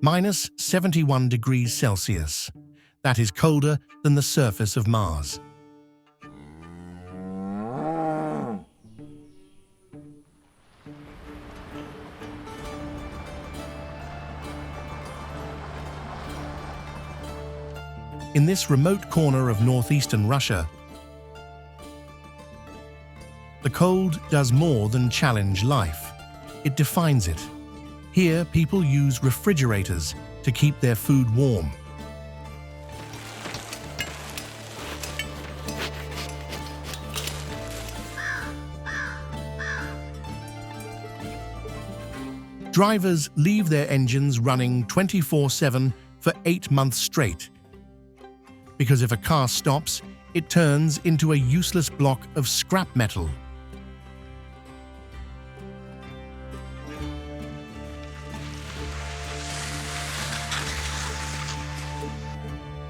minus 71 degrees Celsius. That is colder than the surface of Mars. In this remote corner of northeastern Russia, the cold does more than challenge life. It defines it. Here, people use refrigerators to keep their food warm. Drivers leave their engines running 24/7 for 8 months straight, because if a car stops, it turns into a useless block of scrap metal.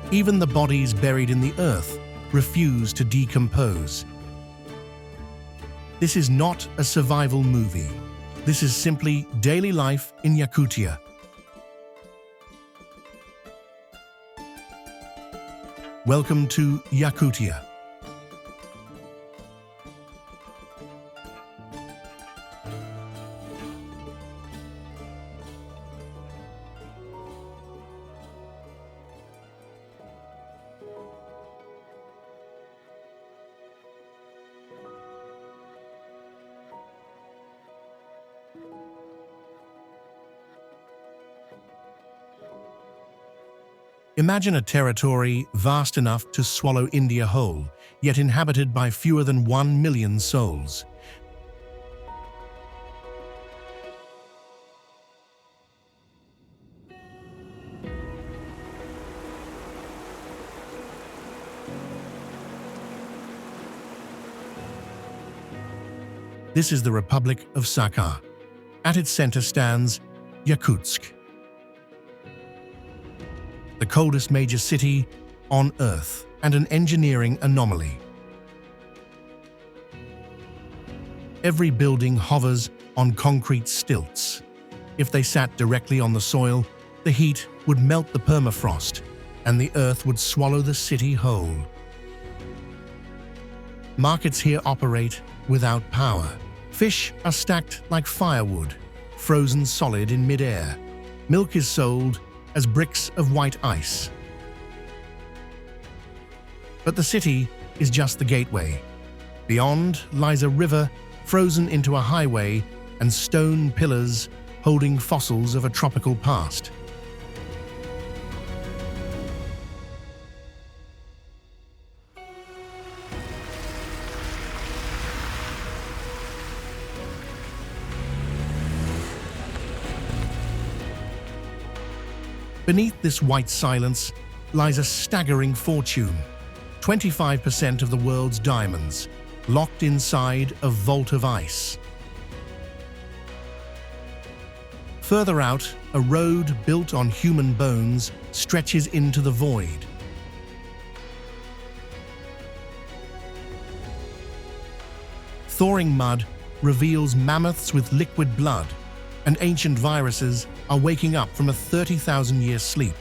Even the bodies buried in the earth refuse to decompose. This is not a survival movie. This is simply daily life in Yakutia. Welcome to Yakutia. Imagine a territory vast enough to swallow India whole, yet inhabited by fewer than 1 million souls. This is the Republic of Sakha. At its center stands Yakutsk, the coldest major city on Earth and an engineering anomaly. Every building hovers on concrete stilts. If they sat directly on the soil, the heat would melt the permafrost and the Earth would swallow the city whole. Markets here operate without power. Fish are stacked like firewood, frozen solid in mid-air. Milk is sold as bricks of white ice. But the city is just the gateway. Beyond lies a river frozen into a highway and stone pillars holding fossils of a tropical past. Beneath this white silence lies a staggering fortune. 25% of the world's diamonds, locked inside a vault of ice. Further out, a road built on human bones stretches into the void. Thawing mud reveals mammoths with liquid blood, and ancient viruses are waking up from a 30,000-year sleep.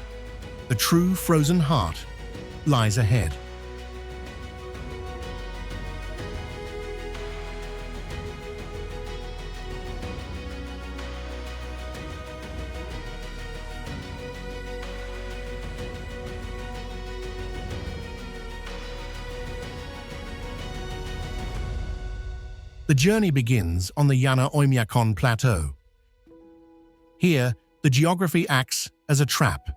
The true frozen heart lies ahead. The journey begins on the Yana-Oymyakon Plateau. Here, the geography acts as a trap.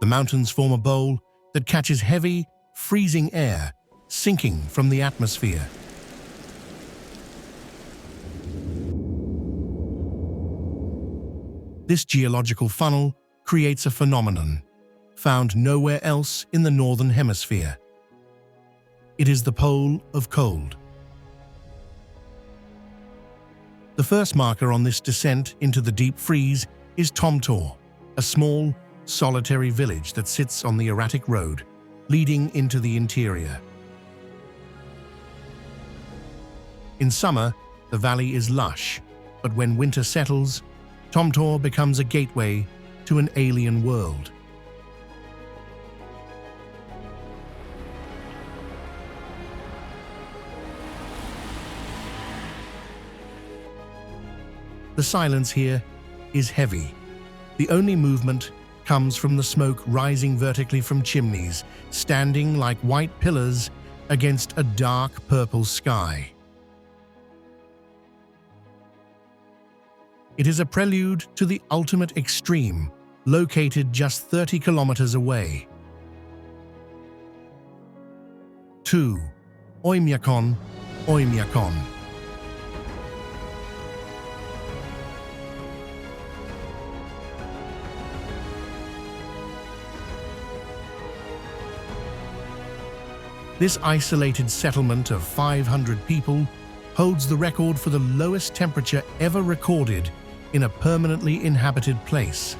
The mountains form a bowl that catches heavy, freezing air, sinking from the atmosphere. This geological funnel creates a phenomenon found nowhere else in the Northern Hemisphere. It is the pole of cold. The first marker on this descent into the deep freeze is Tomtor, a small, solitary village that sits on the erratic road leading into the interior. In summer, the valley is lush, but when winter settles, Tomtor becomes a gateway to an alien world. The silence here is heavy. The only movement comes from the smoke rising vertically from chimneys, standing like white pillars against a dark purple sky. It is a prelude to the ultimate extreme, located just 30 kilometers away. 2. Oymyakon, Oymyakon. This isolated settlement of 500 people holds the record for the lowest temperature ever recorded in a permanently inhabited place.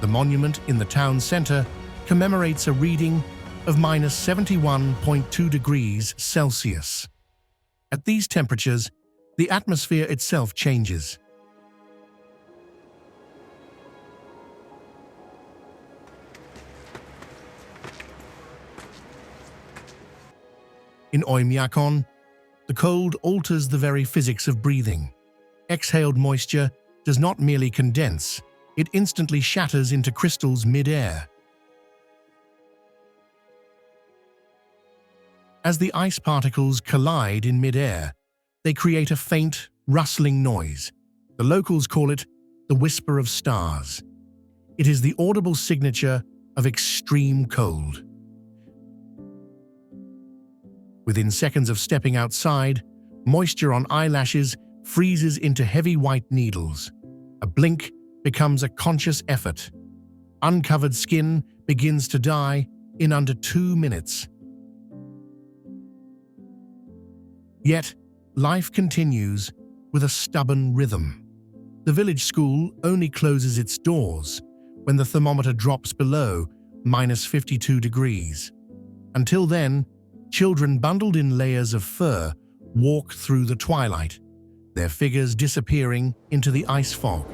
The monument in the town center commemorates a reading of -71.2 degrees Celsius. At these temperatures, the atmosphere itself changes. In Oymyakon, the cold alters the very physics of breathing. Exhaled moisture does not merely condense, it instantly shatters into crystals mid-air. As the ice particles collide in mid-air, they create a faint, rustling noise. The locals call it the whisper of stars. It is the audible signature of extreme cold. Within seconds of stepping outside, moisture on eyelashes freezes into heavy white needles. A blink becomes a conscious effort. Uncovered skin begins to die in under 2 minutes. Yet, life continues with a stubborn rhythm. The village school only closes its doors when the thermometer drops below -52 degrees. Until then, children bundled in layers of fur walk through the twilight, their figures disappearing into the ice fog.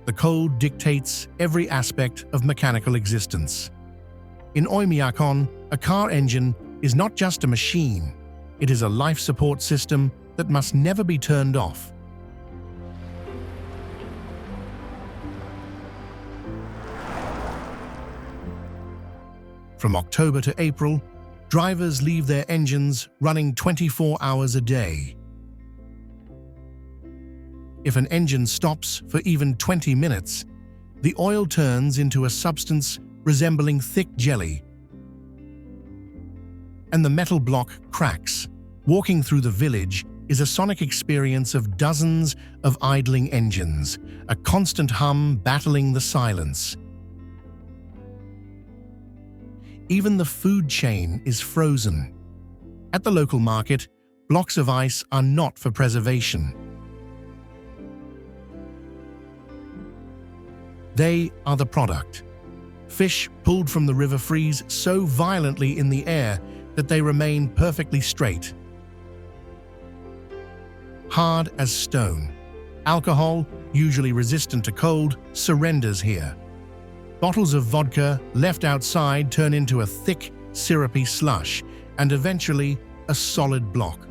The cold dictates every aspect of mechanical existence. In Oymyakon, a car engine is not just a machine, it is a life support system that must never be turned off. From October to April, drivers leave their engines running 24 hours a day. If an engine stops for even 20 minutes, the oil turns into a substance resembling thick jelly, and the metal block cracks. Walking through the village is a sonic experience of dozens of idling engines, a constant hum battling the silence. Even the food chain is frozen. At the local market, blocks of ice are not for preservation. They are the product. Fish pulled from the river freeze so violently in the air that they remain perfectly straight. Hard as stone. Alcohol, usually resistant to cold, surrenders here. Bottles of vodka left outside turn into a thick, syrupy slush, and eventually a solid block.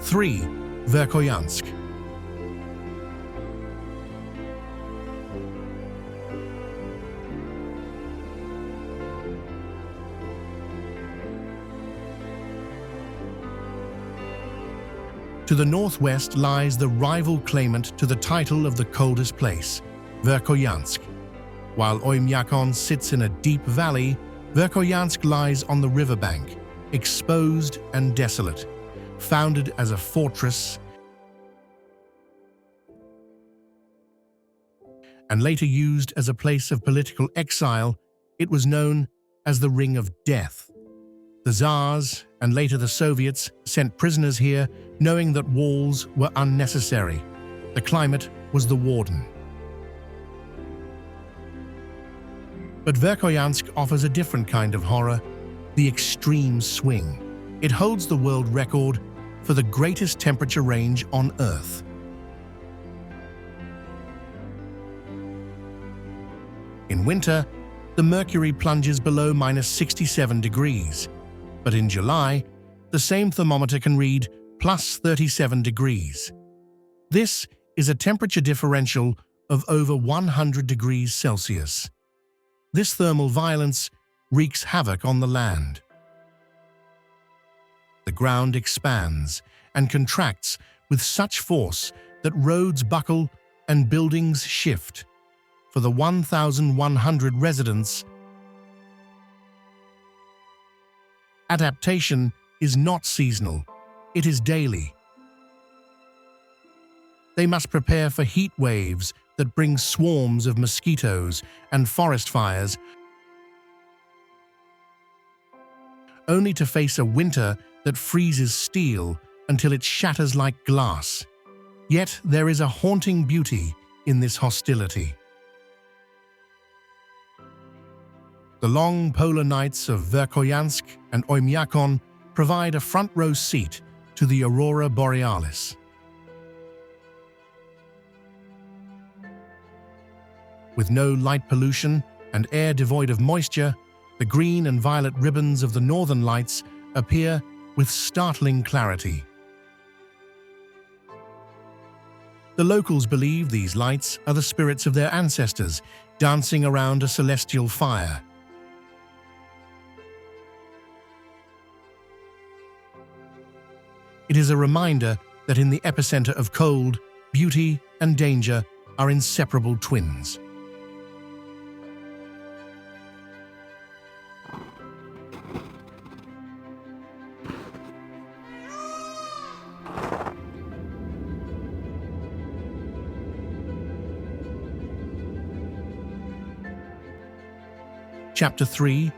3. Verkhoyansk. To the northwest lies the rival claimant to the title of the coldest place, Verkhoyansk. While Oymyakon sits in a deep valley, Verkhoyansk lies on the riverbank, exposed and desolate. Founded as a fortress and later used as a place of political exile, it was known as the Ring of Death. The Tsars, and later the Soviets, sent prisoners here knowing that walls were unnecessary. The climate was the warden. But Verkhoyansk offers a different kind of horror, the extreme swing. It holds the world record for the greatest temperature range on Earth. In winter, the mercury plunges below -67 degrees, but in July, the same thermometer can read +37 degrees. This is a temperature differential of over 100 degrees Celsius. This thermal violence wreaks havoc on the land. The ground expands and contracts with such force that roads buckle and buildings shift. For the 1,100 residents, adaptation is not seasonal, it is daily. They must prepare for heat waves that bring swarms of mosquitoes and forest fires, only to face a winter that freezes steel until it shatters like glass. Yet there is a haunting beauty in this hostility. The long polar nights of Verkhoyansk and Oymyakon provide a front-row seat to the aurora borealis. With no light pollution and air devoid of moisture, the green and violet ribbons of the northern lights appear with startling clarity. The locals believe these lights are the spirits of their ancestors dancing around a celestial fire. It is a reminder that in the epicenter of cold, beauty and danger are inseparable twins. Chapter 3: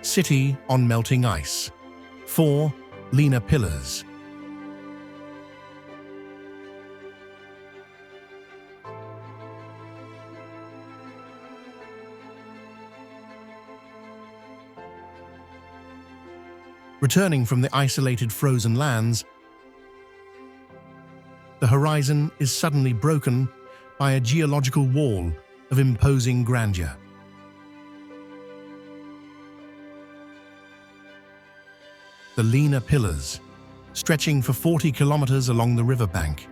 City on Melting Ice. 4 Linear Pillars. Returning from the isolated frozen lands, the horizon is suddenly broken by a geological wall of imposing grandeur. The Linear Pillars, stretching for 40 kilometers along the riverbank.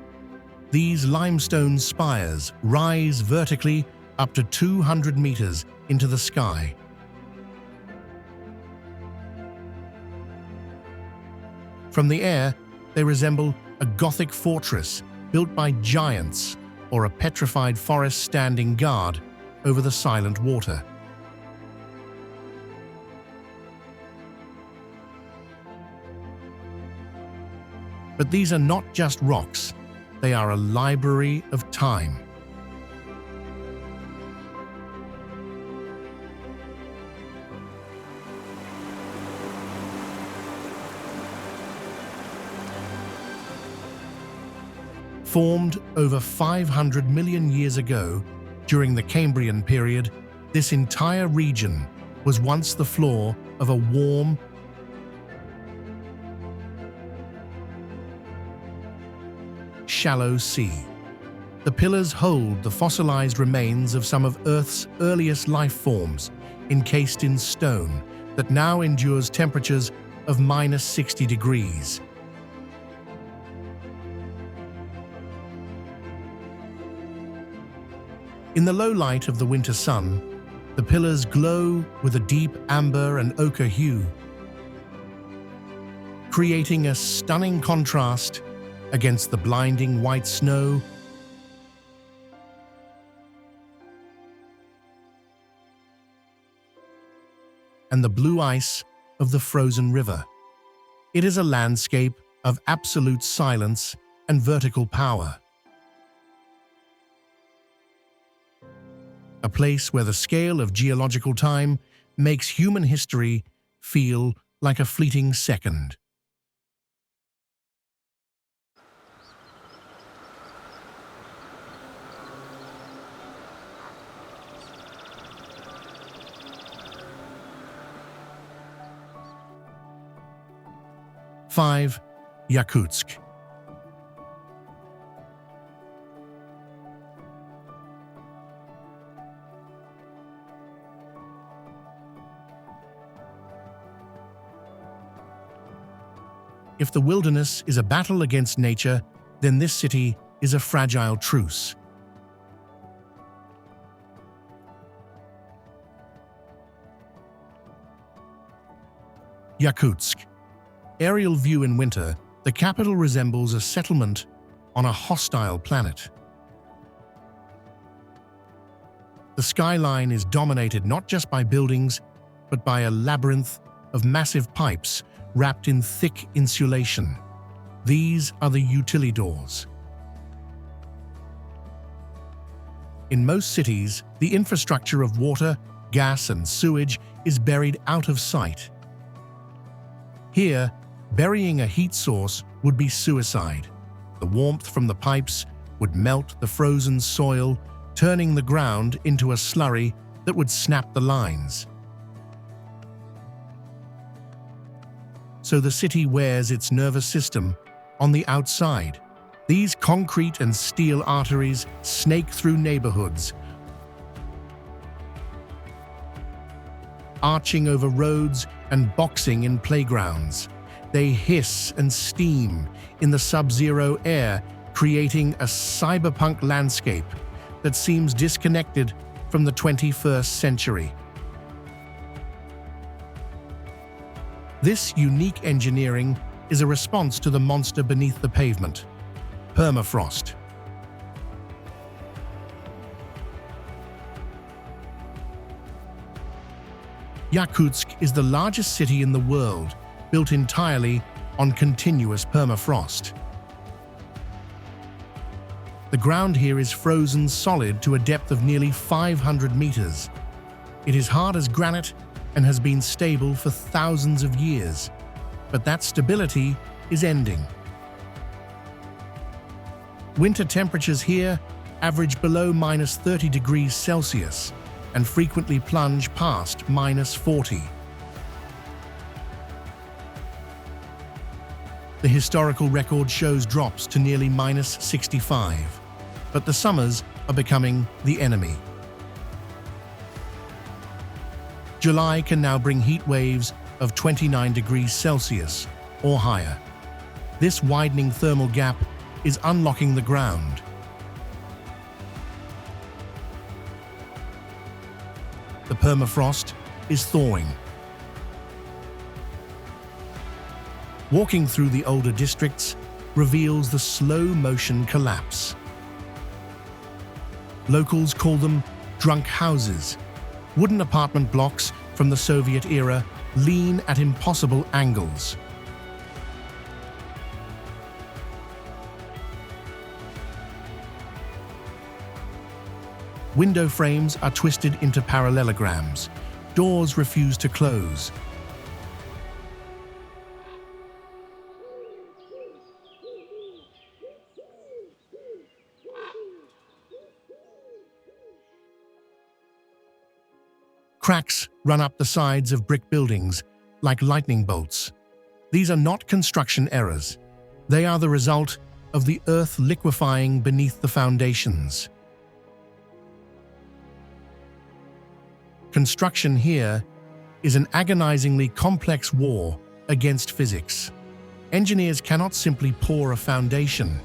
These limestone spires rise vertically up to 200 meters into the sky. From the air, they resemble a Gothic fortress built by giants or a petrified forest standing guard over the silent water. But these are not just rocks, they are a library of time. Formed over 500 million years ago, during the Cambrian period, this entire region was once the floor of a warm, shallow sea. The pillars hold the fossilized remains of some of Earth's earliest life forms, encased in stone, that now endures temperatures of -60 degrees. In the low light of the winter sun, the pillars glow with a deep amber and ochre hue, creating a stunning contrast against the blinding white snow and the blue ice of the frozen river. It is a landscape of absolute silence and vertical power. A place where the scale of geological time makes human history feel like a fleeting second. 5. Yakutsk. If the wilderness is a battle against nature, then this city is a fragile truce. Yakutsk. Aerial view in winter, the capital resembles a settlement on a hostile planet. The skyline is dominated not just by buildings, but by a labyrinth of massive pipes wrapped in thick insulation. These are the utilidors. In most cities, the infrastructure of water, gas, and sewage is buried out of sight. Here, burying a heat source would be suicide. The warmth from the pipes would melt the frozen soil, turning the ground into a slurry that would snap the lines. So the city wears its nervous system on the outside. These concrete and steel arteries snake through neighborhoods, arching over roads and boxing in playgrounds. They hiss and steam in the sub-zero air, creating a cyberpunk landscape that seems disconnected from the 21st century. This unique engineering is a response to the monster beneath the pavement: permafrost. Yakutsk is the largest city in the world, built entirely on continuous permafrost. The ground here is frozen solid to a depth of nearly 500 meters. It is hard as granite and has been stable for thousands of years, but that stability is ending. Winter temperatures here average below -30 degrees Celsius and frequently plunge past -40. The historical record shows drops to nearly -65, but the summers are becoming the enemy. July can now bring heat waves of 29 degrees Celsius or higher. This widening thermal gap is unlocking the ground. The permafrost is thawing. Walking through the older districts reveals the slow-motion collapse. Locals call them drunk houses. Wooden apartment blocks from the Soviet era lean at impossible angles. Window frames are twisted into parallelograms. Doors refuse to close. Cracks run up the sides of brick buildings like lightning bolts. These are not construction errors. They are the result of the earth liquefying beneath the foundations. Construction here is an agonizingly complex war against physics. Engineers cannot simply pour a foundation.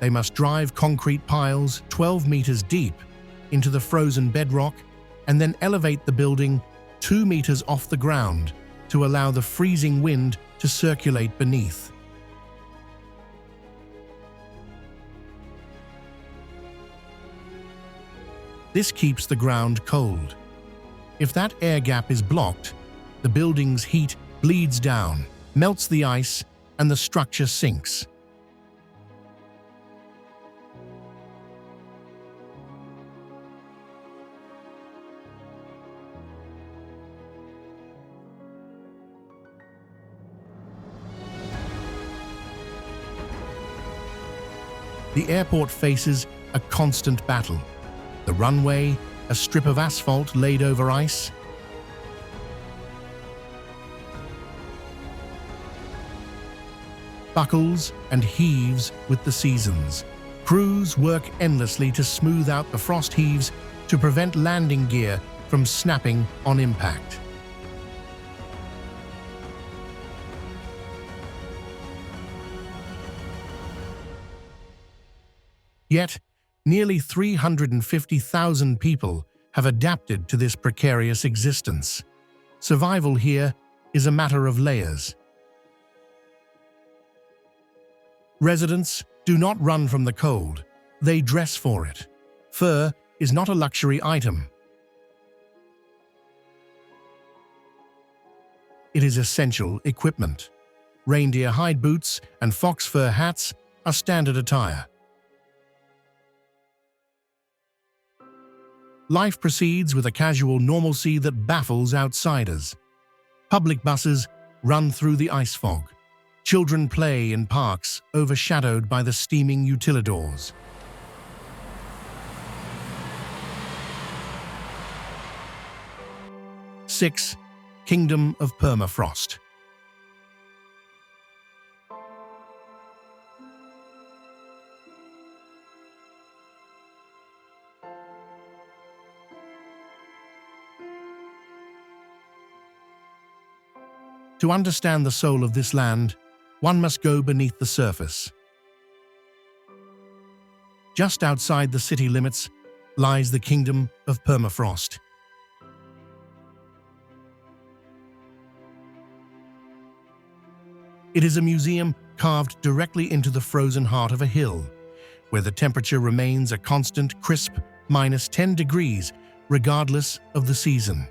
They must drive concrete piles 12 meters deep into the frozen bedrock and then elevate the building 2 meters off the ground to allow the freezing wind to circulate beneath. This keeps the ground cold. If that air gap is blocked, the building's heat bleeds down, melts the ice, and the structure sinks. The airport faces a constant battle. The runway, a strip of asphalt laid over ice. buckles and heaves with the seasons. Crews work endlessly to smooth out the frost heaves to prevent landing gear from snapping on impact. Yet, nearly 350,000 people have adapted to this precarious existence. Survival here is a matter of layers. Residents do not run from the cold, they dress for it. Fur is not a luxury item. It is essential equipment. Reindeer hide boots and fox fur hats are standard attire. Life proceeds with a casual normalcy that baffles outsiders. Public buses run through the ice fog. Children play in parks overshadowed by the steaming utilidors. Six, Kingdom of Permafrost. To understand the soul of this land, one must go beneath the surface. Just outside the city limits lies the Kingdom of Permafrost. It is a museum carved directly into the frozen heart of a hill, where the temperature remains a constant, crisp -10 degrees, regardless of the season.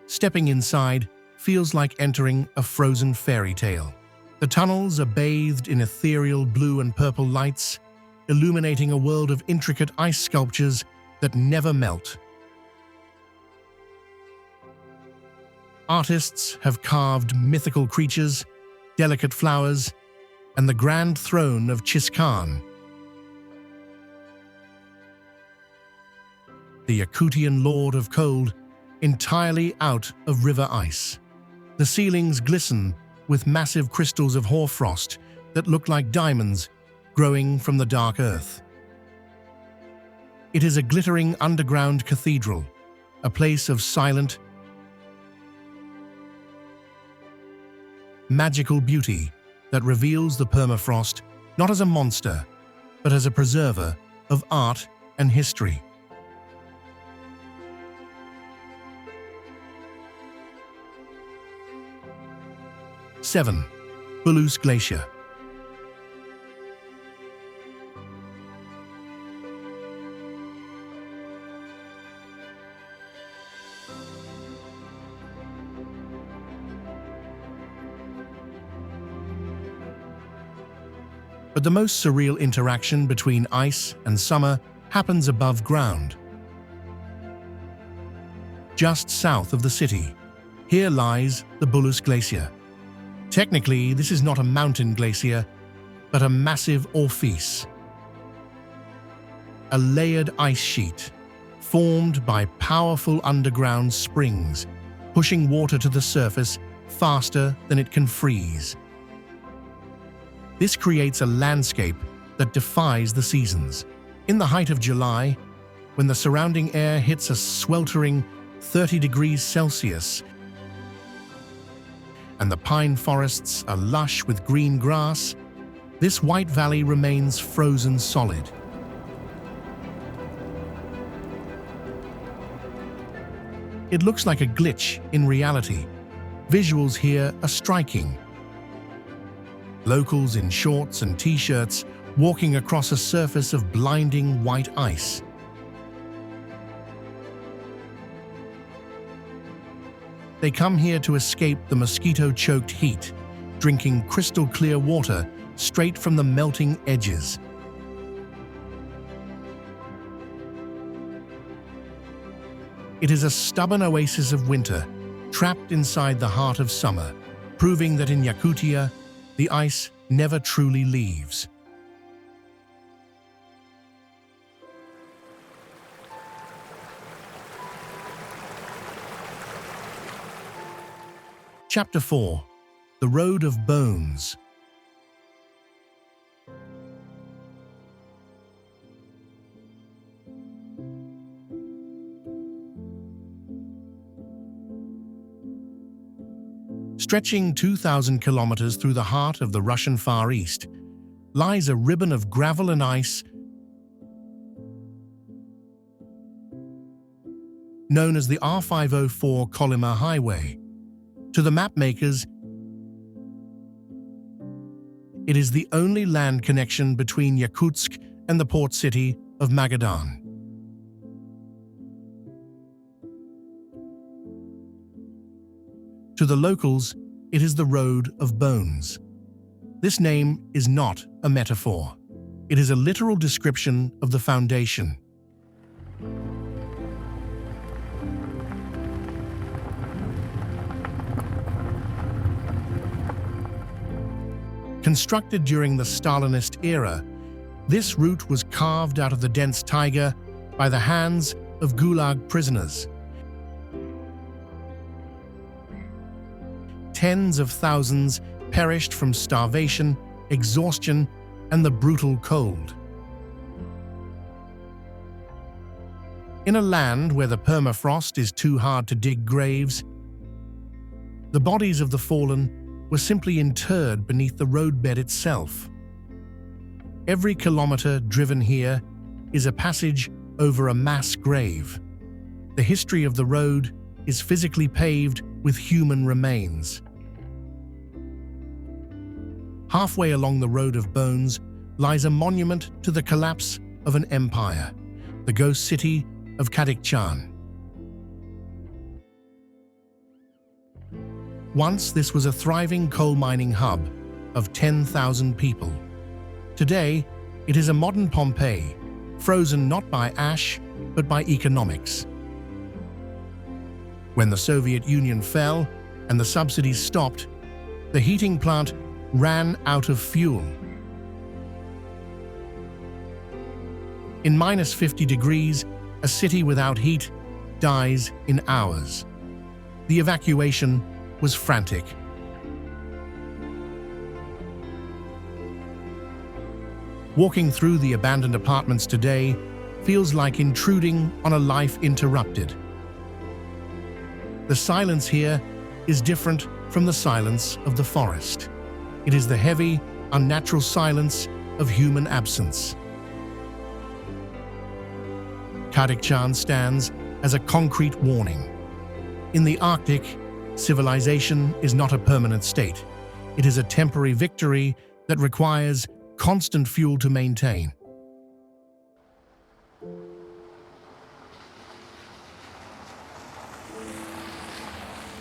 Stepping inside feels like entering a frozen fairy tale. The tunnels are bathed in ethereal blue and purple lights, illuminating a world of intricate ice sculptures that never melt. Artists have carved mythical creatures, delicate flowers, and the grand throne of Chiskan. The Yakutian Lord of Cold, entirely out of river ice. The ceilings glisten with massive crystals of hoarfrost that look like diamonds growing from the dark earth. It is a glittering underground cathedral, a place of silent, magical beauty that reveals the permafrost not as a monster, but as a preserver of art and history. Seven, Coldest Glacier. But the most surreal interaction between ice and summer happens above ground. Just south of the city, here lies the Coldest Glacier. Technically, this is not a mountain glacier, but a massive orifice. A layered ice sheet, formed by powerful underground springs, pushing water to the surface faster than it can freeze. This creates a landscape that defies the seasons. In the height of July, when the surrounding air hits a sweltering 30 degrees Celsius, and the pine forests are lush with green grass, this white valley remains frozen solid. It looks like a glitch in reality. Visuals here are striking. Locals in shorts and t-shirts walking across a surface of blinding white ice. They come here to escape the mosquito-choked heat, drinking crystal-clear water straight from the melting edges. It is a stubborn oasis of winter, trapped inside the heart of summer, proving that in Yakutia, the ice never truly leaves. Chapter 4. The Road of Bones. Stretching 2,000 kilometers through the heart of the Russian Far East lies a ribbon of gravel and ice known as the R504 Kolyma Highway. To the mapmakers, it is the only land connection between Yakutsk and the port city of Magadan. To the locals, it is the Road of Bones. This name is not a metaphor. It is a literal description of the foundation. Constructed during the Stalinist era, this route was carved out of the dense taiga by the hands of Gulag prisoners. Tens of thousands perished from starvation, exhaustion, and the brutal cold. In a land where the permafrost is too hard to dig graves, the bodies of the fallen were simply interred beneath the roadbed itself. Every kilometer driven here is a passage over a mass grave. The history of the road is physically paved with human remains. Halfway along the Road of Bones lies a monument to the collapse of an empire, the ghost city of Yakutian. Once this was a thriving coal mining hub of 10,000 people. Today, it is a modern Pompeii, frozen not by ash, but by economics. When the Soviet Union fell and the subsidies stopped, the heating plant ran out of fuel. In minus 50 degrees, a city without heat dies in hours. The evacuation was frantic. Walking through the abandoned apartments today feels like intruding on a life interrupted. The silence here is different from the silence of the forest. It is the heavy, unnatural silence of human absence. Yakutian stands as a concrete warning. In the Arctic, civilization is not a permanent state. It is a temporary victory that requires constant fuel to maintain.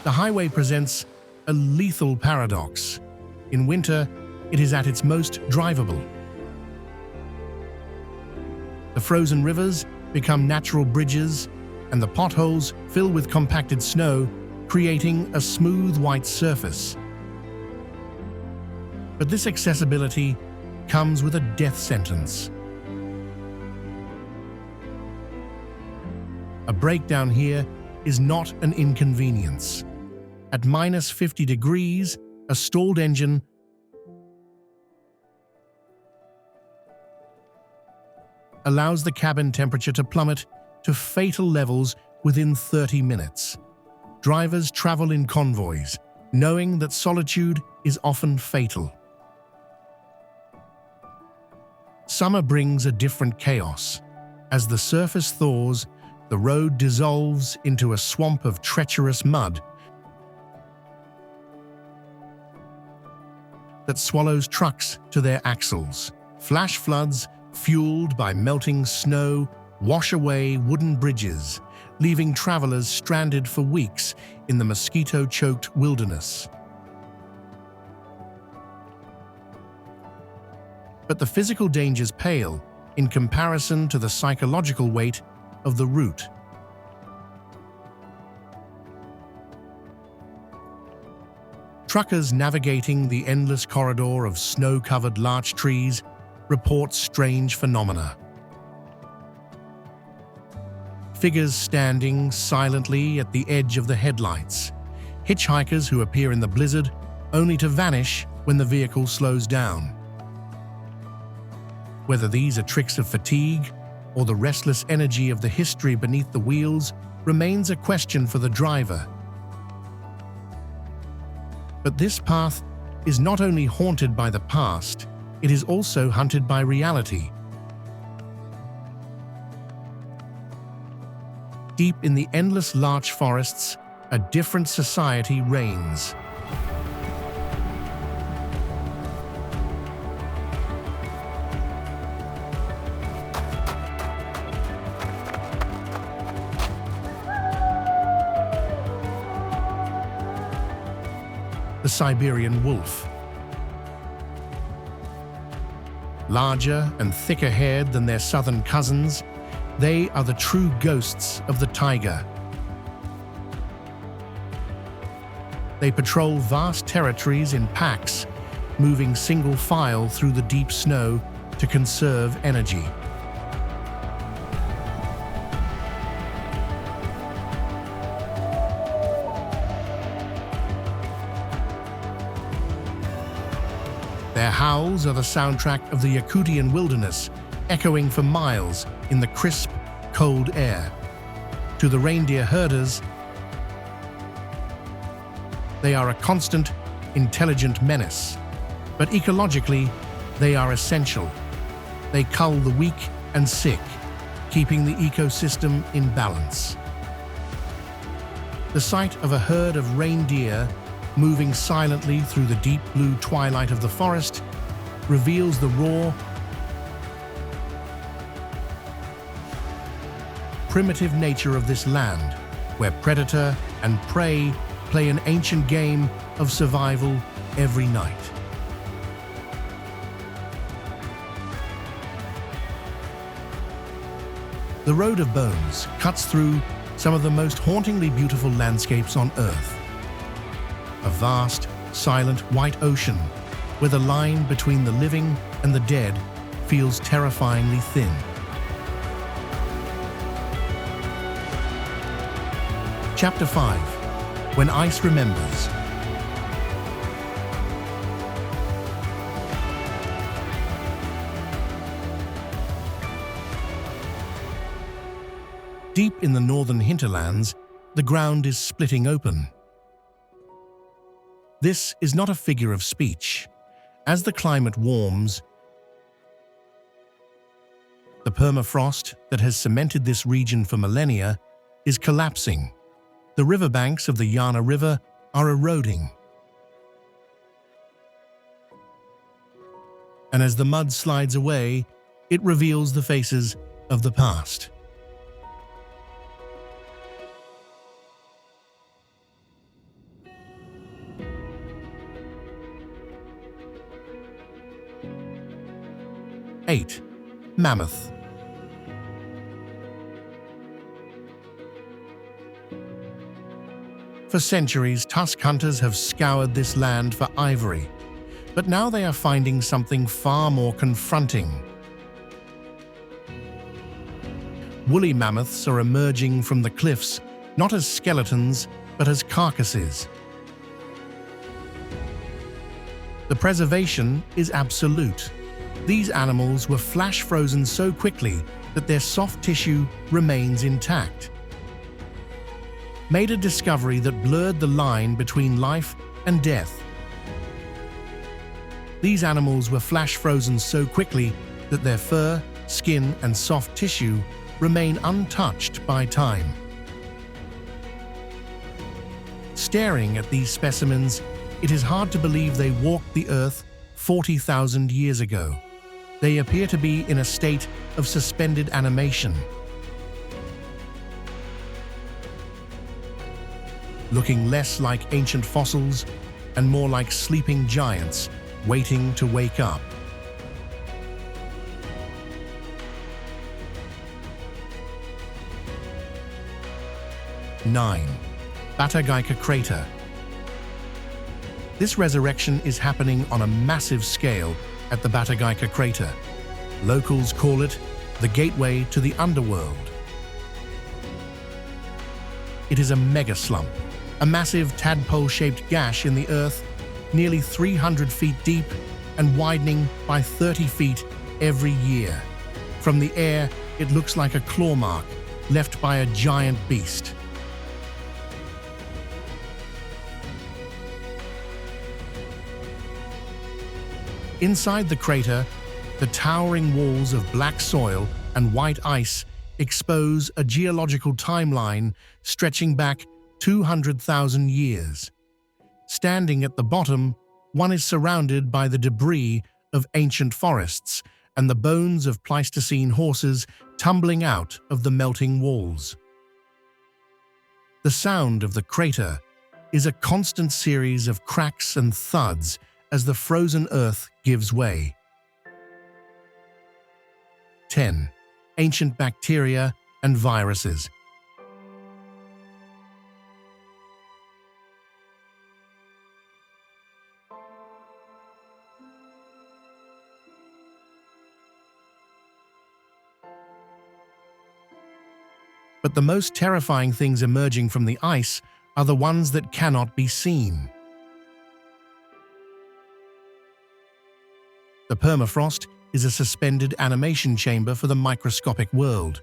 The highway presents a lethal paradox. In winter, it is at its most drivable. The frozen rivers become natural bridges, and the potholes fill with compacted snow, creating a smooth white surface. But this accessibility comes with a death sentence. A breakdown here is not an inconvenience. At minus 50 degrees, a stalled engine allows the cabin temperature to plummet to fatal levels within 30 minutes. Drivers travel in convoys, knowing that solitude is often fatal. Summer brings a different chaos. As the surface thaws, the road dissolves into a swamp of treacherous mud that swallows trucks to their axles. Flash floods, fueled by melting snow, wash away wooden bridges, leaving travelers stranded for weeks in the mosquito-choked wilderness. But the physical dangers pale in comparison to the psychological weight of the route. Truckers navigating the endless corridor of snow-covered larch trees report strange phenomena. Figures standing silently at the edge of the headlights, hitchhikers who appear in the blizzard only to vanish when the vehicle slows down. Whether these are tricks of fatigue or the restless energy of the history beneath the wheels remains a question for the driver. But this path is not only haunted by the past, it is also hunted by reality. Deep in the endless larch forests, a different society reigns. The Siberian wolf. Larger and thicker-haired than their southern cousins, they are the true ghosts of the taiga. They patrol vast territories in packs, moving single file through the deep snow to conserve energy. Their howls are the soundtrack of the Yakutian wilderness, echoing for miles in the crisp, cold air. To the reindeer herders, they are a constant, intelligent menace. But ecologically, they are essential. They cull the weak and sick, keeping the ecosystem in balance. The sight of a herd of reindeer moving silently through the deep blue twilight of the forest reveals the raw, primitive nature of this land, where predator and prey play an ancient game of survival every night. The Road of Bones cuts through some of the most hauntingly beautiful landscapes on Earth. A vast, silent white ocean where the line between the living and the dead feels terrifyingly thin. Chapter 5. When Ice Remembers. Deep in the northern hinterlands, the ground is splitting open. This is not a figure of speech. As the climate warms, the permafrost that has cemented this region for millennia is collapsing. The riverbanks of the Yana River are eroding. And as the mud slides away, it reveals the faces of the past. 8. Mammoth. For centuries, tusk hunters have scoured this land for ivory, but now they are finding something far more confronting. Woolly mammoths are emerging from the cliffs, not as skeletons, but as carcasses. The preservation is absolute. These animals were flash frozen so quickly that their soft tissue remains intact. Made a discovery that blurred the line between life and death. These animals were flash frozen so quickly that their fur, skin, and soft tissue remain untouched by time. Staring at these specimens, it is hard to believe they walked the earth 40,000 years ago. They appear to be in a state of suspended animation. Looking less like ancient fossils and more like sleeping giants waiting to wake up. 9. Batagaika Crater. This resurrection is happening on a massive scale at the Batagaika Crater. Locals call it the gateway to the underworld. It is a mega slump, a massive tadpole-shaped gash in the earth, nearly 300 feet deep and widening by 30 feet every year. From the air, it looks like a claw mark left by a giant beast. Inside the crater, the towering walls of black soil and white ice expose a geological timeline stretching back 200,000 years. Standing at the bottom, one is surrounded by the debris of ancient forests and the bones of Pleistocene horses tumbling out of the melting walls. The sound of the crater is a constant series of cracks and thuds as the frozen earth gives way. 10. Ancient bacteria and viruses. But the most terrifying things emerging from the ice are the ones that cannot be seen. The permafrost is a suspended animation chamber for the microscopic world.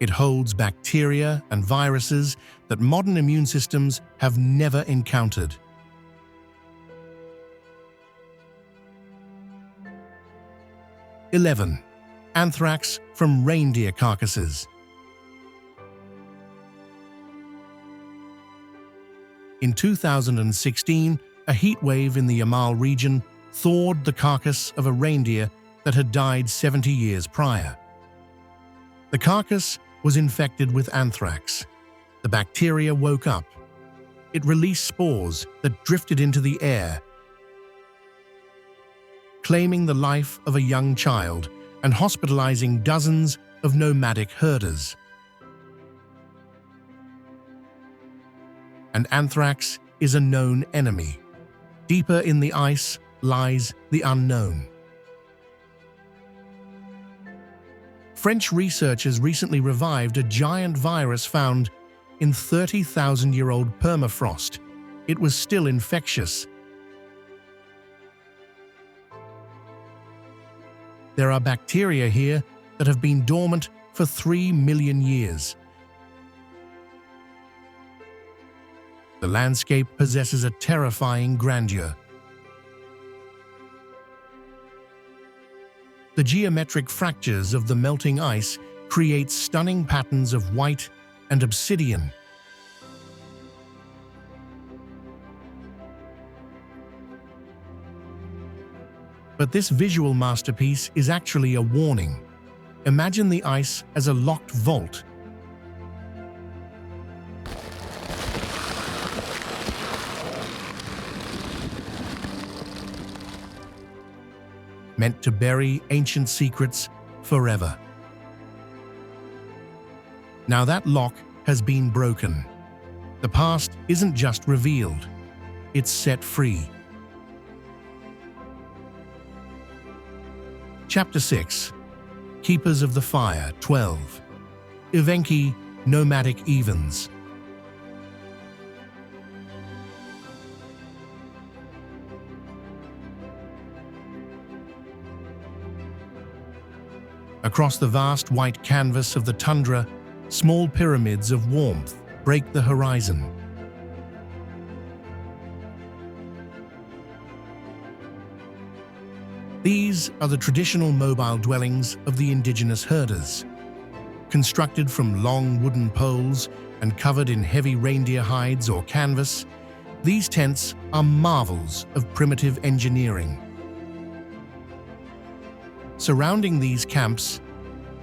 It holds bacteria and viruses that modern immune systems have never encountered. (11) Anthrax from reindeer carcasses. In 2016, a heat wave in the Yamal region thawed the carcass of a reindeer that had died 70 years prior. The carcass was infected with anthrax. The bacteria woke up. It released spores that drifted into the air, claiming the life of a young child and hospitalizing dozens of nomadic herders. And anthrax is a known enemy. Deeper in the ice lies the unknown. French researchers recently revived a giant virus found in 30,000-year-old permafrost. It was still infectious. There are bacteria here that have been dormant for 3 million years. The landscape possesses a terrifying grandeur. The geometric fractures of the melting ice create stunning patterns of white and obsidian. But this visual masterpiece is actually a warning. Imagine the ice as a locked vault. Meant to bury ancient secrets forever. Now that lock has been broken. The past isn't just revealed, it's set free. Chapter 6. Keepers of the Fire, 12. Evenki, Nomadic Evens. Across the vast white canvas of the tundra, small pyramids of warmth break the horizon. These are the traditional mobile dwellings of the indigenous herders. Constructed from long wooden poles and covered in heavy reindeer hides or canvas, these tents are marvels of primitive engineering. Surrounding these camps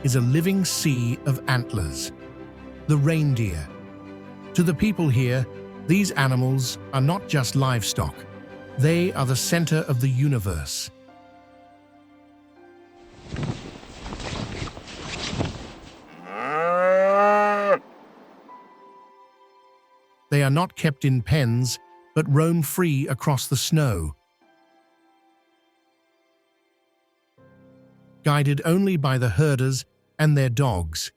is a living sea of antlers, the reindeer. To the people here, these animals are not just livestock, they are the center of the universe. They are not kept in pens, but roam free across the snow. Guided only by the herders and their dogs,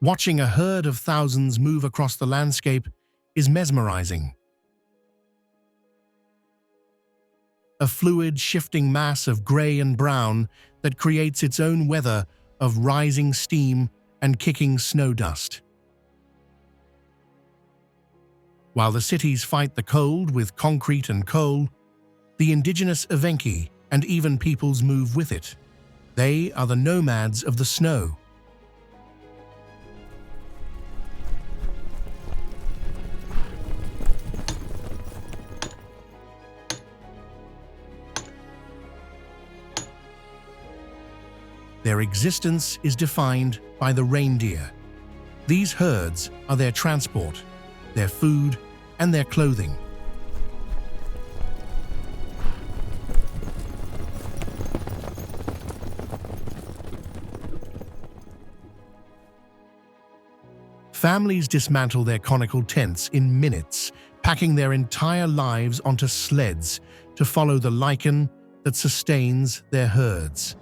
Watching a herd of thousands move across the landscape is mesmerizing. A fluid, shifting mass of gray and brown that creates its own weather of rising steam and kicking snow dust. While the cities fight the cold with concrete and coal, the indigenous Evenki and even peoples move with it. They are the nomads of the snow. Their existence is defined by the reindeer. These herds are their transport, their food, and their clothing. Families dismantle their conical tents in minutes, packing their entire lives onto sleds to follow the lichen that sustains their herds.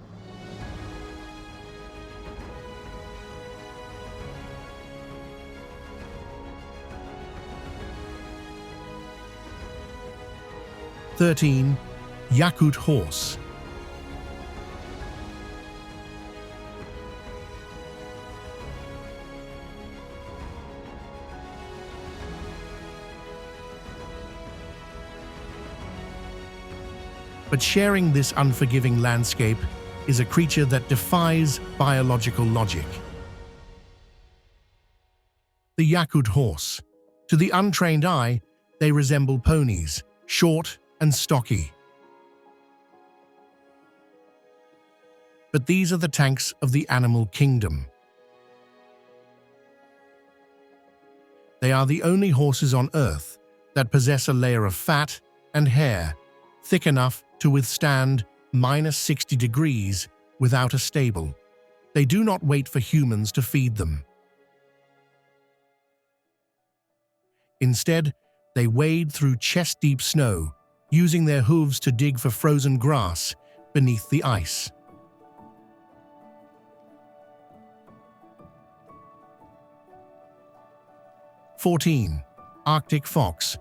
(13) Yakut horse. But sharing this unforgiving landscape is a creature that defies biological logic. The Yakut horse. To the untrained eye, they resemble ponies, short and stocky. But these are the tanks of the animal kingdom. They are the only horses on Earth that possess a layer of fat and hair thick enough to withstand -60 degrees without a stable. They do not wait for humans to feed them. Instead, they wade through chest-deep snow, using their hooves to dig for frozen grass beneath the ice. (14) Arctic fox.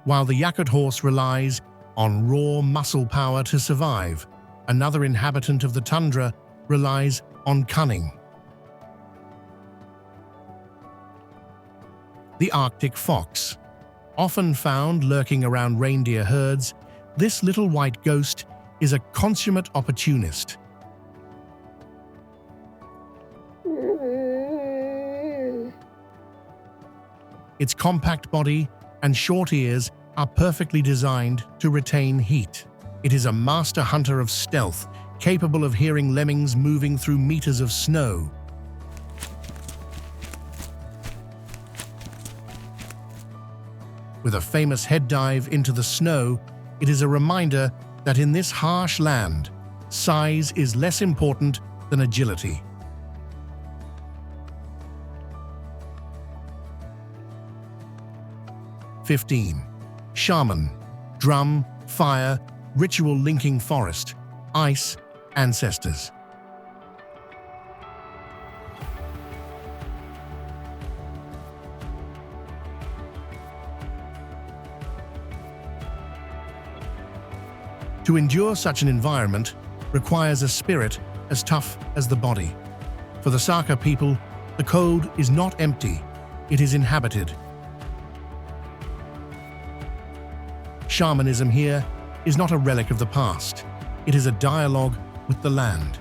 While the Yakut horse relies on raw muscle power to survive, another inhabitant of the tundra relies on cunning. The Arctic fox. Often found lurking around reindeer herds, this little white ghost is a consummate opportunist. Its compact body and short ears are perfectly designed to retain heat. It is a master hunter of stealth, capable of hearing lemmings moving through meters of snow. With a famous head dive into the snow, it is a reminder that in this harsh land, size is less important than agility. (15) Shaman. Drum, fire, ritual linking forest, ice, ancestors. To endure such an environment requires a spirit as tough as the body. For the Saka people, the code is not empty, it is inhabited. Shamanism here is not a relic of the past. It is a dialogue with the land.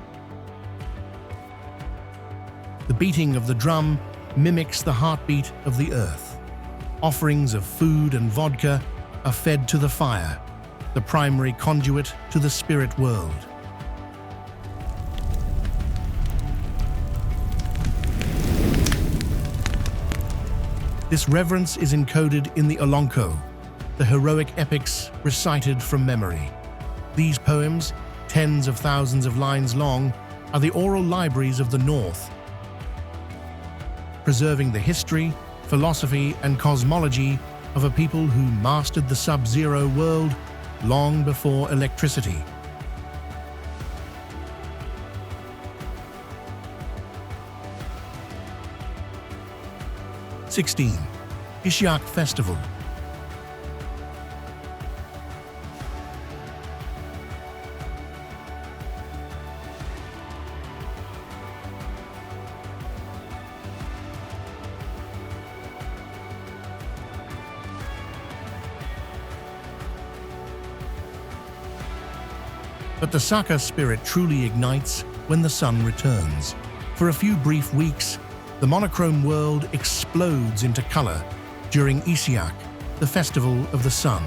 The beating of the drum mimics the heartbeat of the earth. Offerings of food and vodka are fed to the fire, the primary conduit to the spirit world. This reverence is encoded in the Olonko, the heroic epics recited from memory. These poems, tens of thousands of lines long, are the oral libraries of the North. preserving the history, philosophy, and cosmology of a people who mastered the sub-zero world long before electricity. '16. Ishak Festival. But the Saka spirit truly ignites when the sun returns. For a few brief weeks, the monochrome world explodes into color during Isiak, the festival of the sun.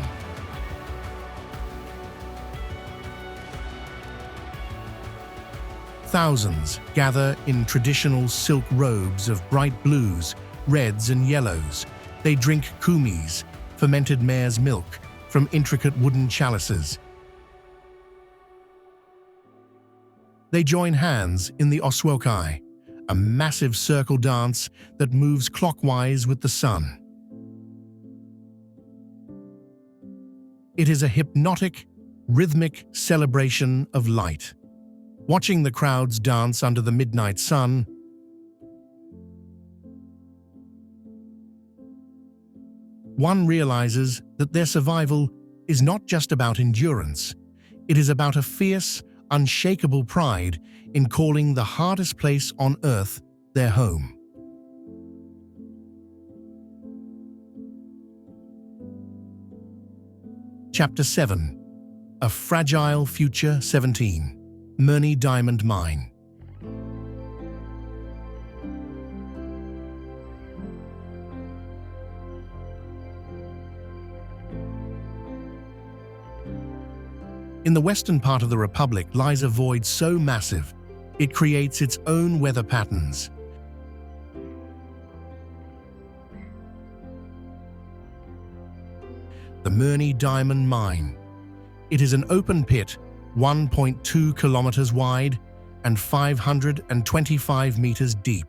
Thousands gather in traditional silk robes of bright blues, reds, and yellows. They drink kumis, fermented mare's milk, from intricate wooden chalices. They join hands in the Oswokai, a massive circle dance that moves clockwise with the sun. It is a hypnotic, rhythmic celebration of light. Watching the crowds dance under the midnight sun, one realizes that their survival is not just about endurance. It is about a fierce, unshakable pride in calling the hardest place on Earth their home. Chapter 7. A Fragile Future. 17. Murni Diamond Mine. In the western part of the Republic lies a void so massive, it creates its own weather patterns. The Murni Diamond Mine. It is an open pit, 1.2 kilometers wide and 525 meters deep.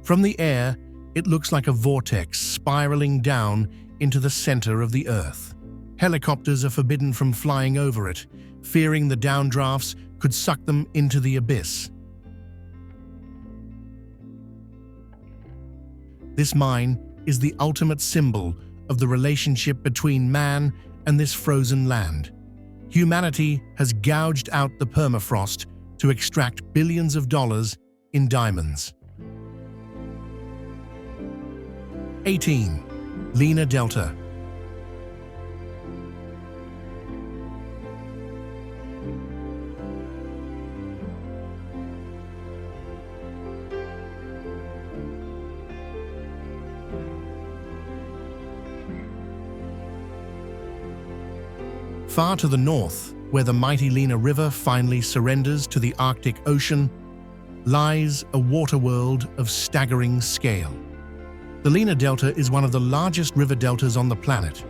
From the air, it looks like a vortex spiraling down into the center of the Earth. Helicopters are forbidden from flying over it, fearing the downdrafts could suck them into the abyss. This mine is the ultimate symbol of the relationship between man and this frozen land. Humanity has gouged out the permafrost to extract billions of dollars in diamonds. 18. Lena Delta. Far to the north, where the mighty Lena River finally surrenders to the Arctic Ocean, lies a water world of staggering scale. The Lena Delta is one of the largest river deltas on the planet,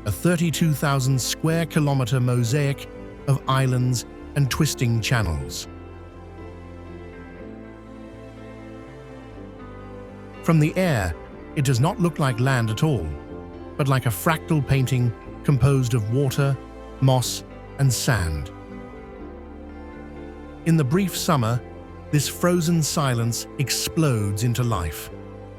a 32,000 square kilometer mosaic of islands and twisting channels. From the air, it does not look like land at all, but like a fractal painting composed of water, moss, and sand. In the brief summer, this frozen silence explodes into life.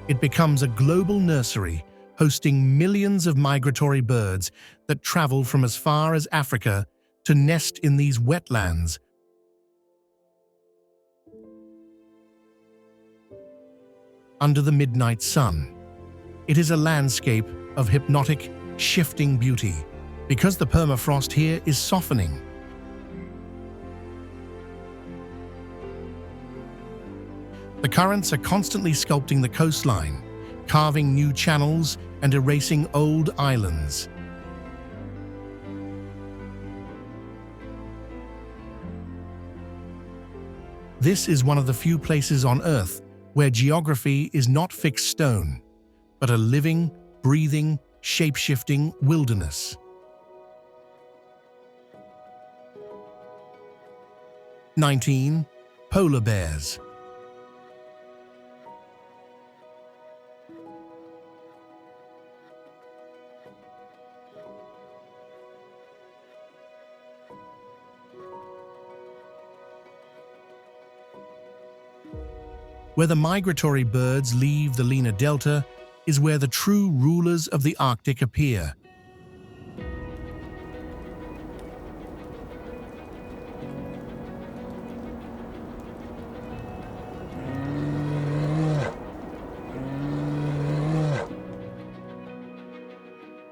It becomes a global nursery, hosting millions of migratory birds that travel from as far as Africa to nest in these wetlands. Under the midnight sun, it is a landscape of hypnotic, shifting beauty, because the permafrost here is softening. The currents are constantly sculpting the coastline, carving new channels and erasing old islands. This is one of the few places on Earth where geography is not fixed stone, but a living, breathing, shape-shifting wilderness. 19. polar bears. Where the migratory birds leave the Lena Delta is where the true rulers of the Arctic appear.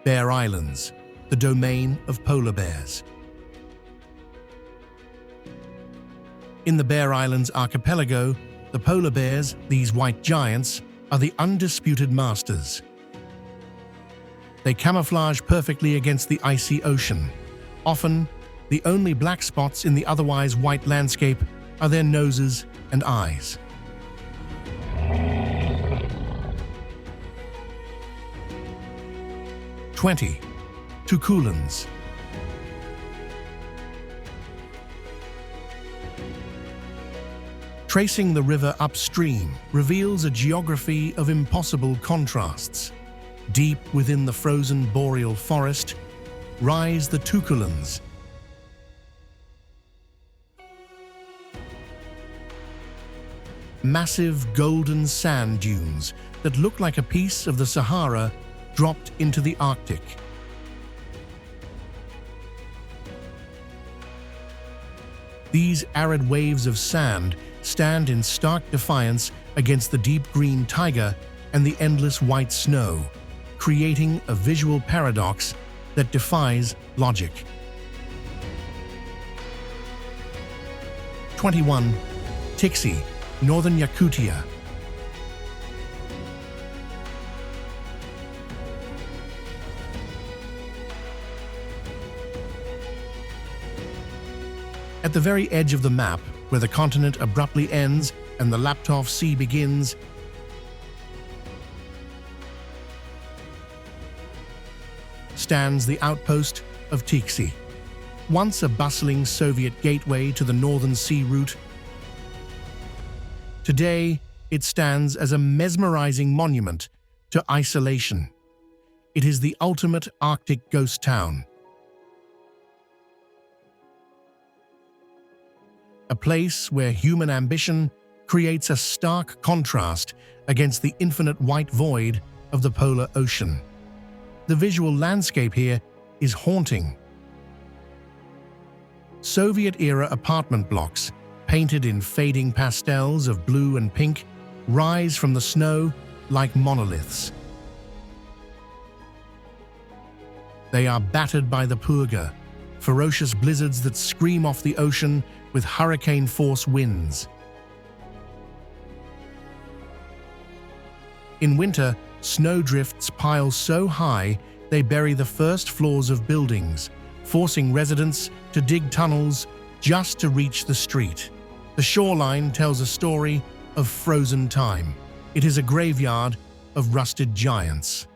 Bear Islands, the domain of polar bears. In the Bear Islands archipelago, the polar bears, these white giants, are the undisputed masters. They camouflage perfectly against the icy ocean. Often, the only black spots in the otherwise white landscape are their noses and eyes. Tukulans. Tracing the river upstream reveals a geography of impossible contrasts. Deep within the frozen boreal forest rise the Tukulans. Massive golden sand dunes that look like a piece of the Sahara dropped into the Arctic. These arid waves of sand stand in stark defiance against the deep green taiga and the endless white snow, creating a visual paradox that defies logic. 21. Tiksi, northern Yakutia. At the very edge of the map, where the continent abruptly ends and the Laptov Sea begins, stands the outpost of Tiksi. Once a bustling Soviet gateway to the Northern Sea route, today it stands as a mesmerizing monument to isolation. It is the ultimate Arctic ghost town. A place where human ambition creates a stark contrast against the infinite white void of the polar ocean. The visual landscape here is haunting. Soviet-era apartment blocks, painted in fading pastels of blue and pink, rise from the snow like monoliths. They are battered by the purga, ferocious blizzards that scream off the ocean with hurricane-force winds. In winter, snowdrifts pile so high they bury the first floors of buildings, forcing residents to dig tunnels just to reach the street. The shoreline tells a story of frozen time. It is a graveyard of rusted giants.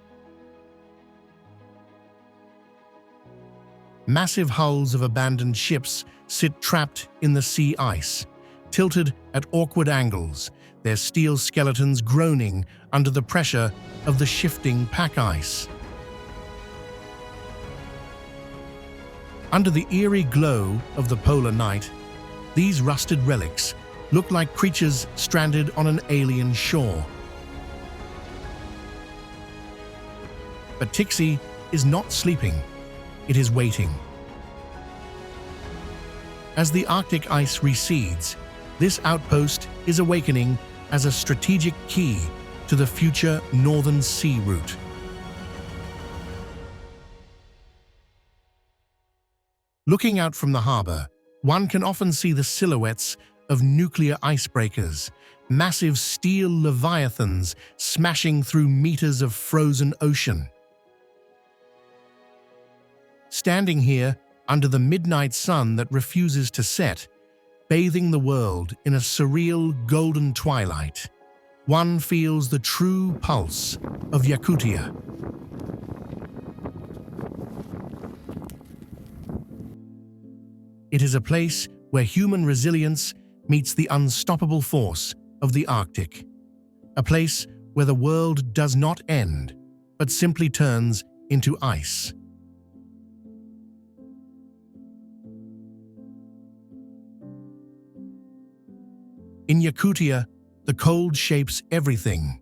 Massive hulls of abandoned ships sit trapped in the sea ice, tilted at awkward angles, their steel skeletons groaning under the pressure of the shifting pack ice. Under the eerie glow of the polar night, these rusted relics look like creatures stranded on an alien shore. But Tiksi is not sleeping. It is waiting. As the Arctic ice recedes, this outpost is awakening as a strategic key to the future Northern Sea route. Looking out from the harbor, one can often see the silhouettes of nuclear icebreakers, massive steel leviathans smashing through meters of frozen ocean. Standing here under the midnight sun that refuses to set, bathing the world in a surreal golden twilight, one feels the true pulse of Yakutia. It is a place where human resilience meets the unstoppable force of the Arctic, a place where the world does not end, but simply turns into ice. In Yakutia, the cold shapes everything.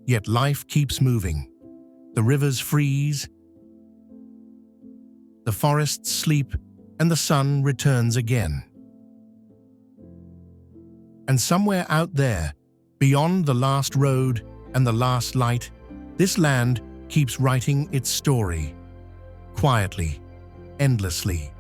Yet life keeps moving. The rivers freeze, the forests sleep, and the sun returns again. And somewhere out there, beyond the last road and the last light, this land keeps writing its story, quietly, endlessly.